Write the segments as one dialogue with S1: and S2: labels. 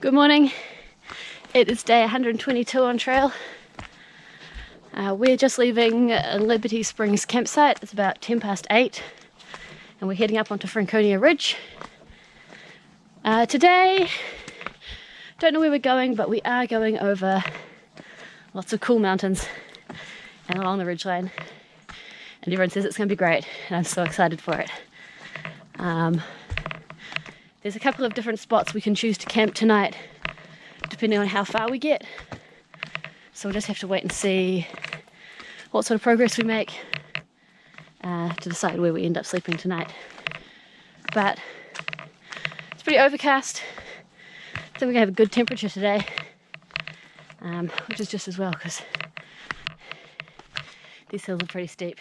S1: Good morning. It is day 122 on trail. We're just leaving Liberty Springs campsite. It's about 8:10 and we're heading up onto Franconia Ridge. Today, don't know where we're going, but we are going over lots of cool mountains and along the ridgeline. And everyone says it's going to be great, and I'm so excited for it. There's a couple of different spots we can choose to camp tonight, depending on how far we get. So we'll just have to wait and see what sort of progress we make to decide where we end up sleeping tonight. But it's pretty overcast. I think we're going to have a good temperature today, which is just as well because these hills are pretty steep.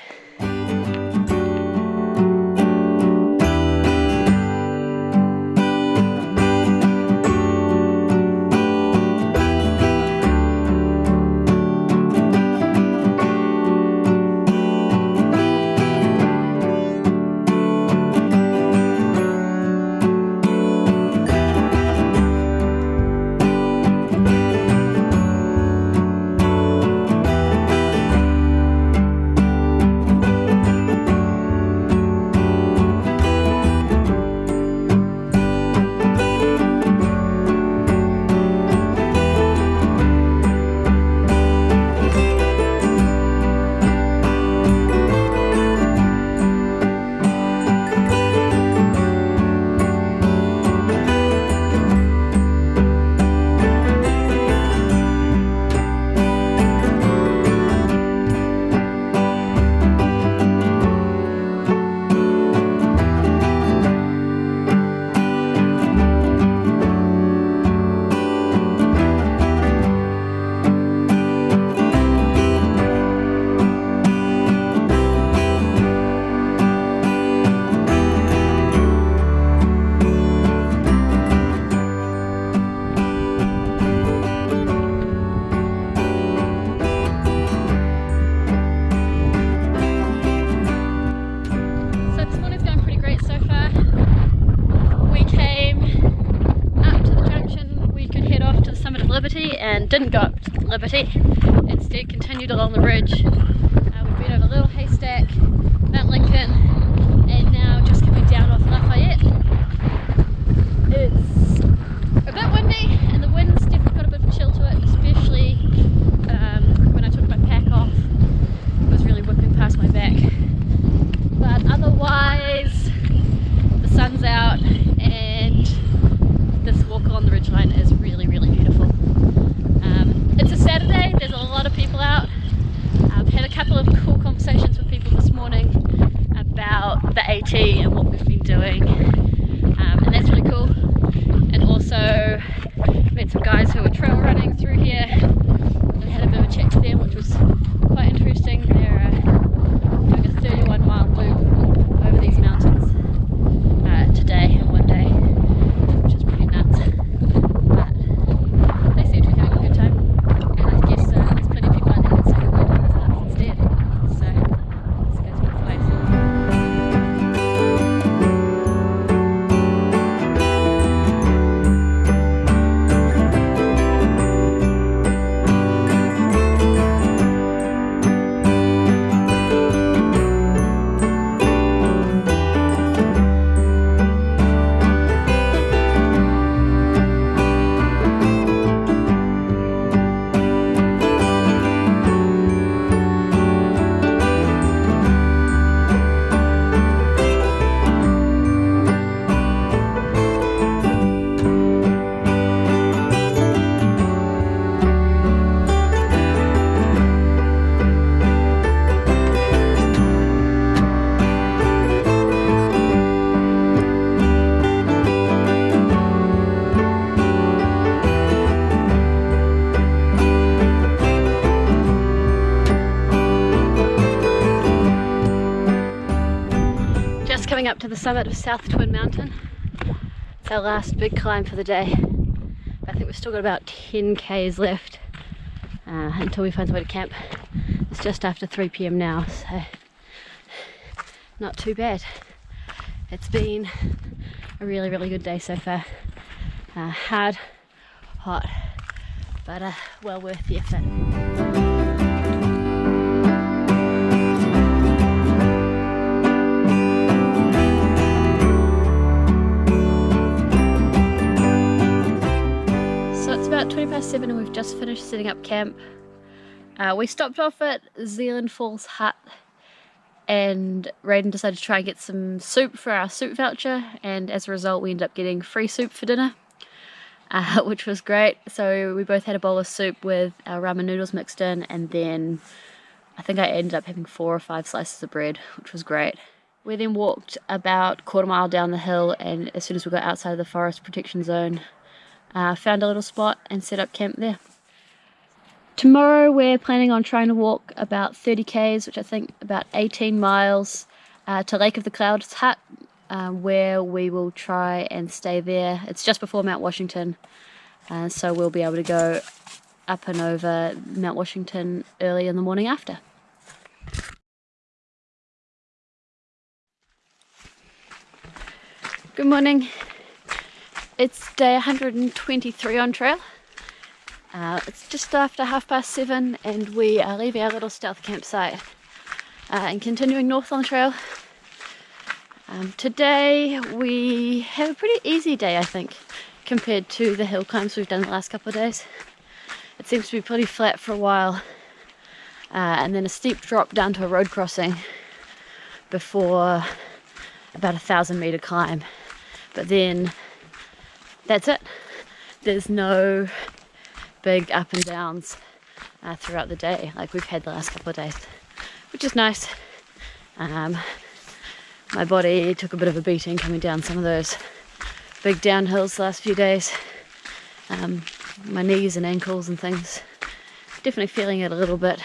S1: And didn't go up to Liberty, instead continued along the ridge. We've been over Little Haystack, Mount Lincoln, and now just coming down off Lafayette. It's a bit windy, and the wind's definitely got a bit of a chill to it, especially when I took my pack off. It was really whipping past my back. But otherwise, the sun's out, and this walk along the ridgeline is really, really beautiful. It's a Saturday, there's a lot of people out. I've had a couple of cool conversations with people this morning about the AT and what we've been doing, and that's really cool. And also met some guys who were trail running through here and had a bit of a chat to them, which was quite interesting. They're doing a 31-mile loop over these mountains today in one day, which is pretty nuts. But they seem to be having a good time. And I guess there's plenty of people out there that say that we're doing this nuts instead. So let's go to the place. Coming up to the summit of South Twin Mountain. It's our last big climb for the day. I think we've still got about 10 k's left until we find somewhere to camp. It's just after 3 p.m. now, so not too bad. It's been a really good day so far. Hard hot, but well worth the effort. So it's about 7:20 and we've just finished setting up camp. We stopped off at Zealand Falls Hut and Raiden decided to try and get some soup for our soup voucher, and as a result we ended up getting free soup for dinner, which was great. So we both had a bowl of soup with our ramen noodles mixed in, and then I think I ended up having 4 or 5 slices of bread, which was great. We then walked about 1/4 mile down the hill, and as soon as we got outside of the forest protection zone, found a little spot and set up camp there. Tomorrow we're planning on trying to walk about 30 k's, which I think about 18 miles, to Lake of the Clouds Hut, where we will try and stay there. It's just before Mount Washington, so we'll be able to go up and over Mount Washington early in the morning after. Good morning. It's day 123 on trail. It's just after 7:30 and we are leaving our little stealth campsite and continuing north on the trail. Today we have a pretty easy day, I think, compared to the hill climbs we've done the last couple of days. It seems to be pretty flat for a while, and then a steep drop down to a road crossing before about 1,000-meter climb. But then that's it. There's no big up and downs throughout the day like we've had the last couple of days, which is nice. My body took a bit of a beating coming down some of those big downhills the last few days. My knees and ankles and things, definitely feeling it a little bit,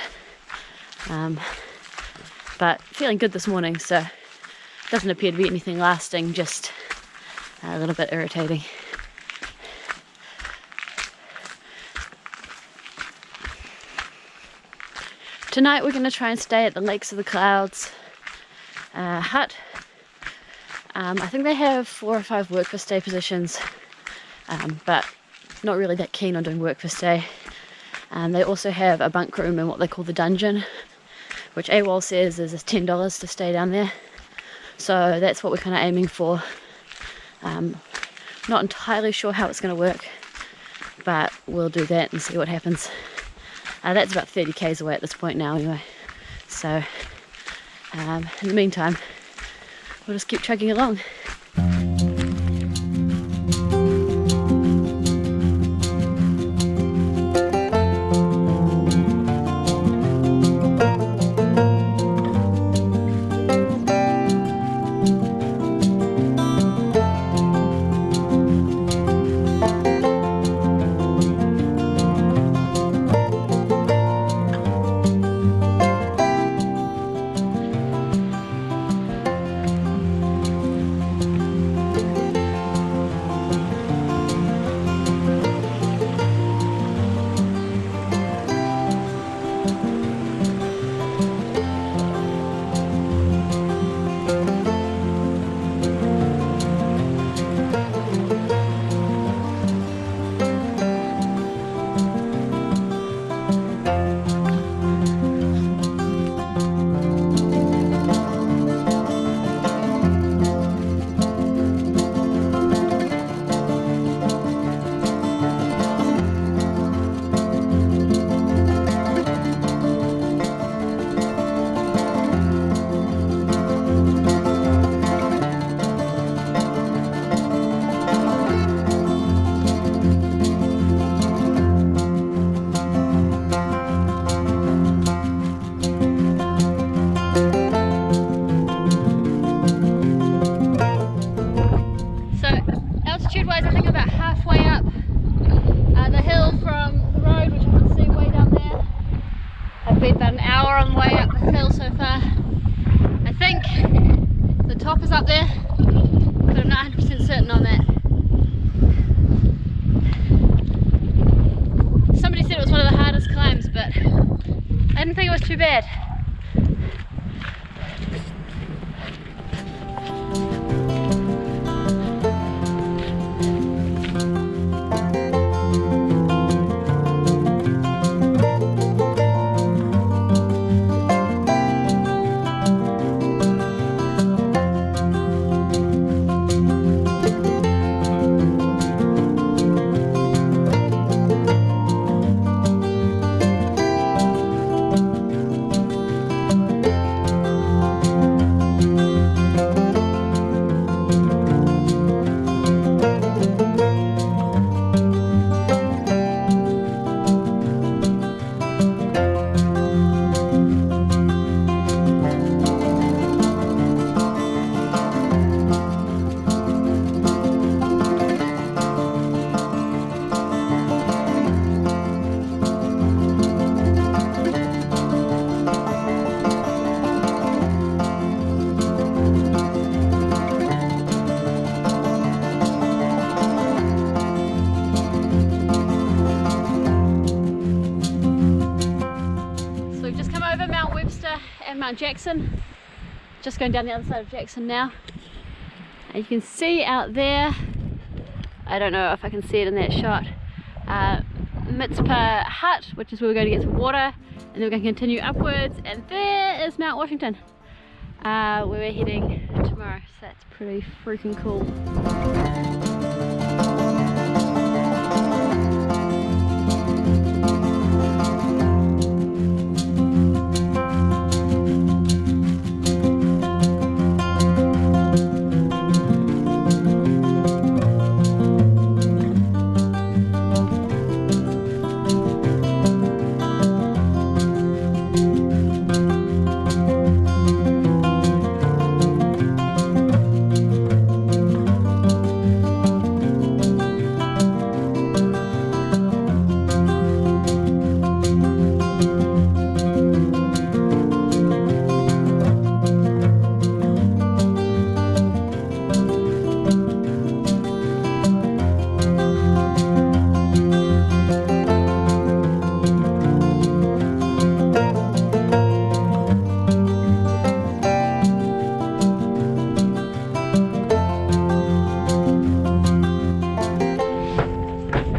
S1: but feeling good this morning, so it doesn't appear to be anything lasting, just a little bit irritating. Tonight we're going to try and stay at the Lakes of the Clouds hut. I think they have 4 or 5 work for stay positions, but not really that keen on doing work for stay. They also have a bunk room in what they call the dungeon, which AWOL says is $10 to stay down there. So that's what we're kind of aiming for. Not entirely sure how it's going to work, but we'll do that and see what happens. That's about 30 k's away at this point now anyway, so in the meantime we'll just keep chugging along. Altitude-wise, I think about halfway up the hill from the road, which you can see way down there. I've been about an hour on the way up the hill so far. I think the top is up there, but I'm not 100% certain on that. Somebody said it was one of the hardest climbs, but I didn't think it was too bad. Mount Jackson. Just going down the other side of Jackson now. And you can see out there, I don't know if I can see it in that shot, Mitzpah Hut, which is where we're going to get some water, and then we're going to continue upwards, and there is Mount Washington, where we're heading tomorrow. So that's pretty freaking cool.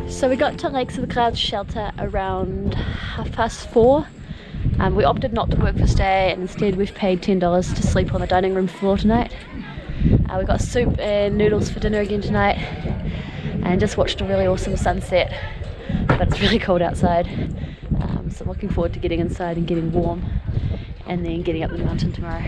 S1: So we got to Lakes of the Clouds shelter around 4:30. We opted not to work this day, and instead we've paid $10 to sleep on the dining room floor tonight. We got soup and noodles for dinner again tonight, and just watched a really awesome sunset, but it's really cold outside. So I'm looking forward to getting inside and getting warm, and then getting up the mountain tomorrow.